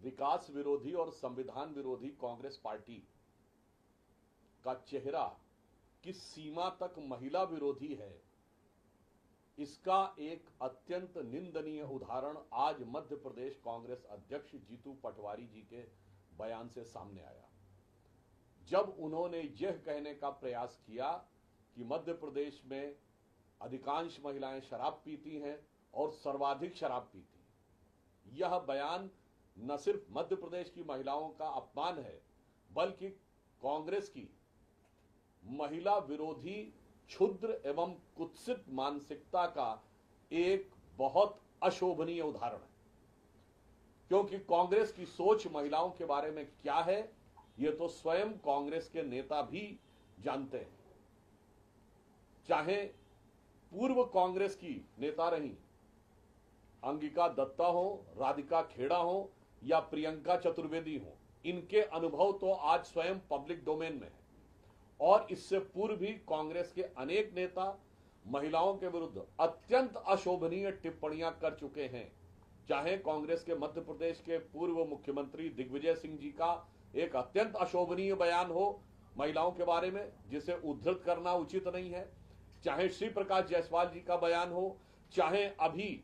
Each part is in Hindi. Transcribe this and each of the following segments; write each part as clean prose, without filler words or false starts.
विकास विरोधी और संविधान विरोधी कांग्रेस पार्टी का चेहरा किस सीमा तक महिला विरोधी है, इसका एक अत्यंत निंदनीय उदाहरण आज मध्य प्रदेश कांग्रेस अध्यक्ष जीतू पटवारी जी के बयान से सामने आया, जब उन्होंने यह कहने का प्रयास किया कि मध्य प्रदेश में अधिकांश महिलाएं शराब पीती हैं और सर्वाधिक शराब पीती हैं। यह बयान न सिर्फ मध्य प्रदेश की महिलाओं का अपमान है, बल्कि कांग्रेस की महिला विरोधी क्षुद्र एवं कुत्सित मानसिकता का एक बहुत अशोभनीय उदाहरण है। क्योंकि कांग्रेस की सोच महिलाओं के बारे में क्या है, यह तो स्वयं कांग्रेस के नेता भी जानते हैं। चाहे पूर्व कांग्रेस की नेता रही अंगिका दत्ता हो, राधिका खेड़ा हो या प्रियंका चतुर्वेदी हो, इनके अनुभव तो आज स्वयं पब्लिक डोमेन में है। और इससे पूर्व भी कांग्रेस के अनेक नेता महिलाओं के विरुद्ध अत्यंत अशोभनीय टिप्पणियां कर चुके हैं। चाहे कांग्रेस के मध्य प्रदेश के पूर्व मुख्यमंत्री दिग्विजय सिंह जी का एक अत्यंत अशोभनीय बयान हो महिलाओं के बारे में, जिसे उद्धृत करना उचित नहीं है, चाहे श्री प्रकाश जायसवाल जी का बयान हो, चाहे अभी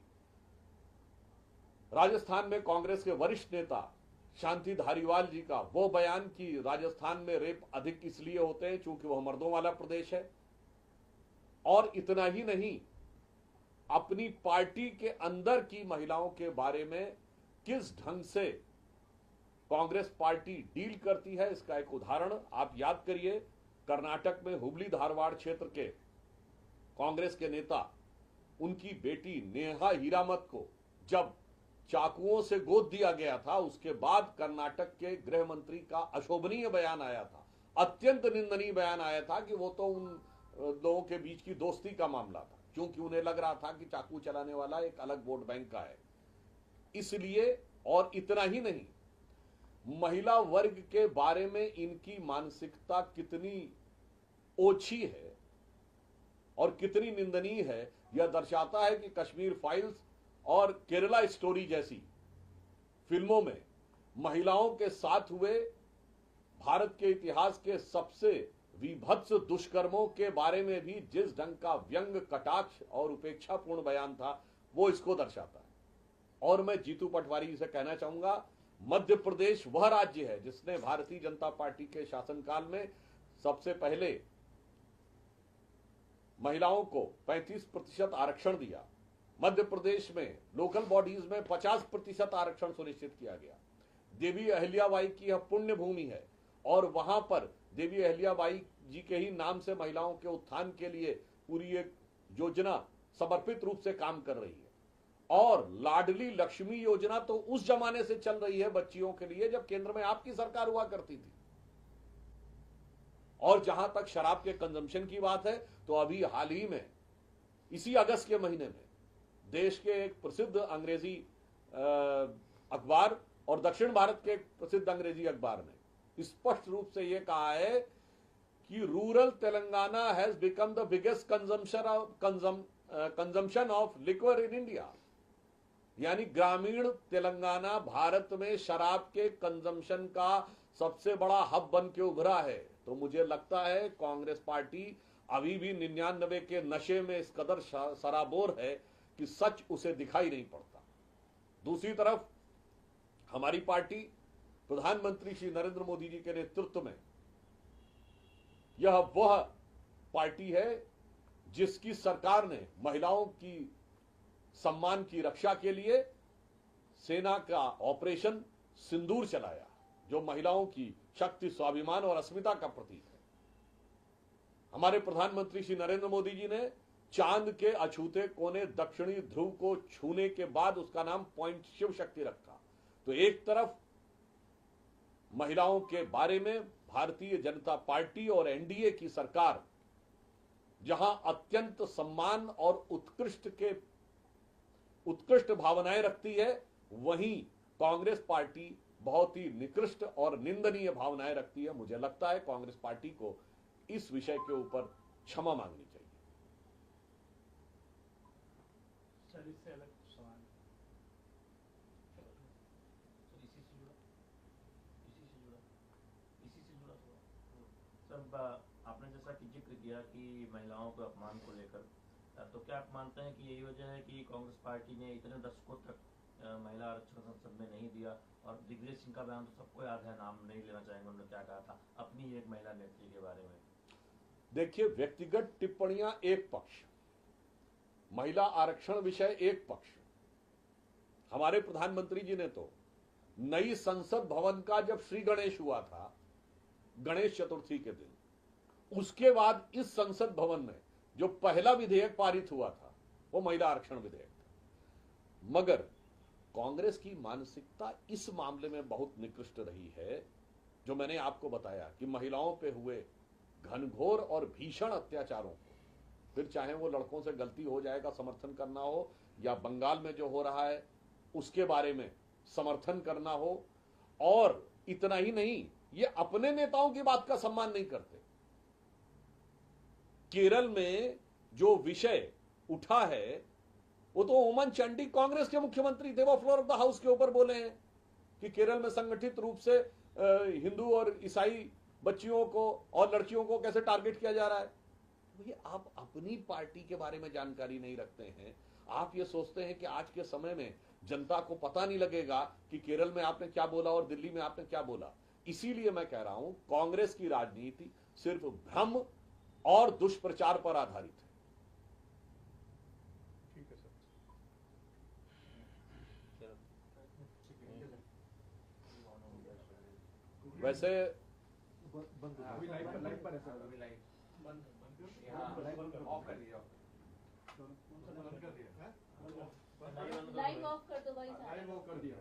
राजस्थान में कांग्रेस के वरिष्ठ नेता शांति धारीवाल जी का वो बयान कि राजस्थान में रेप अधिक इसलिए होते हैं क्योंकि वह मर्दों वाला प्रदेश है। और इतना ही नहीं, अपनी पार्टी के अंदर की महिलाओं के बारे में किस ढंग से कांग्रेस पार्टी डील करती है, इसका एक उदाहरण आप याद करिए। कर्नाटक में हुबली धारवाड़ क्षेत्र के कांग्रेस के नेता उनकी बेटी नेहा हीरामत को जब चाकुओं से गोद दिया गया था, उसके बाद कर्नाटक के गृह मंत्री का अशोभनीय बयान आया था, अत्यंत निंदनीय बयान आया था कि वो तो उन लोगों के बीच की दोस्ती का मामला था, क्योंकि उन्हें लग रहा था कि चाकू चलाने वाला एक अलग वोट बैंक का है। इसलिए, और इतना ही नहीं, महिला वर्ग के बारे में इनकी मानसिकता कितनी ओछी है और कितनी निंदनीय है, यह दर्शाता है कि कश्मीर फाइल्स और केरला स्टोरी जैसी फिल्मों में महिलाओं के साथ हुए भारत के इतिहास के सबसे विभत्स दुष्कर्मों के बारे में भी जिस ढंग का व्यंग, कटाक्ष और उपेक्षापूर्ण बयान था, वो इसको दर्शाता है। और मैं जीतू पटवारी से कहना चाहूंगा, मध्य प्रदेश वह राज्य है जिसने भारतीय जनता पार्टी के शासनकाल में सबसे पहले महिलाओं को 35% आरक्षण दिया। मध्य प्रदेश में लोकल बॉडीज में 50% आरक्षण सुनिश्चित किया गया। देवी अहिल्याबाई की यह पुण्य भूमि है और वहां पर देवी अहिल्याबाई जी के ही नाम से महिलाओं के उत्थान के लिए पूरी एक योजना समर्पित रूप से काम कर रही है। और लाडली लक्ष्मी योजना तो उस जमाने से चल रही है बच्चियों के लिए जब केंद्र में आपकी सरकार हुआ करती थी। और जहां तक शराब के कंजम्पशन की बात है, तो अभी हाल ही में इसी अगस्त के महीने में देश के एक प्रसिद्ध अंग्रेजी अखबार और दक्षिण भारत के एक प्रसिद्ध अंग्रेजी अखबार ने स्पष्ट रूप से यह कहा है कि rural Telangana has become the biggest consumption of liquor in India. यानी ग्रामीण तेलंगाना भारत में शराब के कंजम्पशन का सबसे बड़ा हब बन के उभरा है। तो मुझे लगता है कांग्रेस पार्टी अभी भी 99 के नशे में इस कदर सराबोर है कि सच उसे दिखाई नहीं पड़ता। दूसरी तरफ हमारी पार्टी प्रधानमंत्री श्री नरेंद्र मोदी जी के नेतृत्व में यह वह पार्टी है जिसकी सरकार ने महिलाओं की सम्मान की रक्षा के लिए सेना का ऑपरेशन सिंदूर चलाया, जो महिलाओं की शक्ति, स्वाभिमान और अस्मिता का प्रतीक है। हमारे प्रधानमंत्री श्री नरेंद्र मोदी जी ने चांद के अछूते कोने दक्षिणी ध्रुव को छूने के बाद उसका नाम पॉइंट शिव शक्ति रखा। तो एक तरफ महिलाओं के बारे में भारतीय जनता पार्टी और एनडीए की सरकार जहां अत्यंत सम्मान और उत्कृष्ट भावनाएं रखती है, वहीं कांग्रेस पार्टी बहुत ही निकृष्ट और निंदनीय भावनाएं रखती है। मुझे लगता है कांग्रेस पार्टी को इस विषय के ऊपर क्षमा मांगनी चाहिए। सर, इससे अलग सवाल सब आपने जैसा कि जिक्र किया कि महिलाओं के अपमान को लेकर, तो क्या आप मानते हैं कि यही वजह है कि कांग्रेस पार्टी ने इतने दशकों तक महिला आरक्षण संसद में नहीं दिया? और दिग्विजय सिंह का बयान तो सबको याद है, नाम नहीं लेना चाहेंगे, उन्होंने क्या कहा था अपनी ही एक महिला नेत्री के बारे में। देखिए, व्यक्तिगत टिप्पणियां एक पक्ष, महिला आरक्षण विषय एक पक्ष। हमारे प्रधानमंत्री जी ने तो नई संसद भवन का जब श्री गणेश हुआ था, गणेश चतुर्थी के दिन, उसके बाद इस संसद भवन में जो पहला विधेयक पारित हुआ था वो महिला आरक्षण विधेयक था। मगर कांग्रेस की मानसिकता इस मामले में बहुत निकृष्ट रही है, जो मैंने आपको बताया कि महिलाओं पे हुए घनघोर और भीषण अत्याचारों को, फिर चाहे वो लड़कों से गलती हो जाएगा समर्थन करना हो, या बंगाल में जो हो रहा है उसके बारे में समर्थन करना हो, और इतना ही नहीं, ये अपने नेताओं की बात का सम्मान नहीं करते। केरल में जो विषय उठा है वो तो ओमन चांडी कांग्रेस के मुख्यमंत्री थे, वो फ्लोर ऑफ द हाउस के ऊपर बोले हैं कि केरल में संगठित रूप से हिंदू और ईसाई बच्चियों को और लड़कियों को कैसे टारगेट किया जा रहा है। भैया, आप अपनी पार्टी के बारे में जानकारी नहीं रखते हैं। आप ये सोचते हैं कि आज के समय में जनता को पता नहीं लगेगा कि केरल में आपने क्या बोला और दिल्ली में आपने क्या बोला। इसीलिए मैं कह रहा हूं, कांग्रेस की राजनीति सिर्फ भ्रम और दुष्प्रचार पर आधारित है। ठीक है सर। वैसे अभी लाइव पर है सर, अभी लाइव बंद ऑफ कर दिया, बंद कर दिया, लाइव ऑफ कर दो भाई साहब। लाइव ऑफ कर दिया।